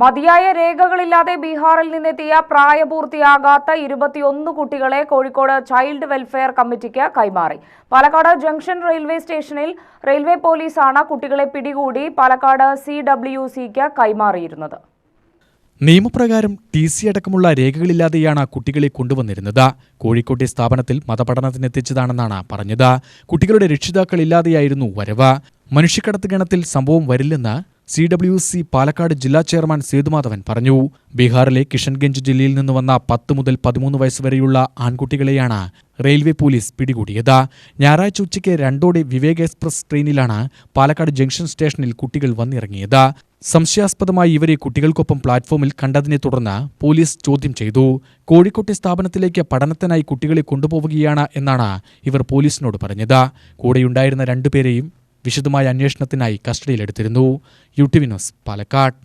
മതിയായ രേഖകളില്ലാതെ ബീഹാറിൽ നിന്നെത്തിയ പ്രായപൂർത്തിയാകാത്ത 21 കുട്ടികളെ കോഴിക്കോട് ചൈൽഡ് വെൽഫെയർ കമ്മിറ്റിക്ക് കൈമാറി. പാലക്കാട് ജംഗ്ഷൻ റെയിൽവേ സ്റ്റേഷനിൽ റെയിൽവേ പോലീസാണ് കുട്ടികളെ പിടികൂടി പാലക്കാട് CWCക്ക് കൈമാറിയിരുന്നത്. നിയമപ്രകാരം TC അടക്കമുള്ള രേഖകളില്ലാതെയാണ് കുട്ടികളെ കൊണ്ടുവന്നിരുന്നത്. കോഴിക്കോട്ടെ സ്ഥാപനത്തിൽ മതപഠനത്തിനെത്തിച്ചതാണെന്നാണ് പറഞ്ഞത്. കുട്ടികളുടെ രക്ഷിതാക്കളില്ലാതെയായിരുന്നു വരവ്. മനുഷ്യക്കടത്ത് ഗണത്തിൽ സംഭവം വരില്ലെന്ന് CWC പാലക്കാട് ജില്ലാ ചെയർമാൻ സേതുമാധവൻ പറഞ്ഞു. ബീഹാറിലെ കിഷൻഗഞ്ച് ജില്ലയിൽ നിന്ന് വന്ന 10 മുതൽ 13 വയസ്സുവരെയുള്ള ആൺകുട്ടികളെയാണ് റെയിൽവേ പോലീസ് പിടികൂടിയത്. ഞായറാഴ്ച ഉച്ചയ്ക്ക് 2ഓടെ വിവേക് എക്സ്പ്രസ് ട്രെയിനിലാണ് പാലക്കാട് ജംഗ്ഷൻ സ്റ്റേഷനിൽ കുട്ടികൾ വന്നിറങ്ങിയത്. സംശയാസ്പദമായി ഇവരെ കുട്ടികൾക്കൊപ്പം പ്ലാറ്റ്ഫോമിൽ കണ്ടതിനെ തുടർന്ന് പോലീസ് ചോദ്യം ചെയ്തു. കോഴിക്കോട്ടെ സ്ഥാപനത്തിലേക്ക് പഠനത്തിനായി കുട്ടികളെ കൊണ്ടുപോവുകയാണ് എന്നാണ് ഇവർ പോലീസിനോട് പറഞ്ഞത്. കൂടെയുണ്ടായിരുന്ന 2 പേരെയും വിശദമായ അന്വേഷണത്തിനായി കസ്റ്റഡിയിലെടുത്തിരുന്നു. UTV news, Palakkad.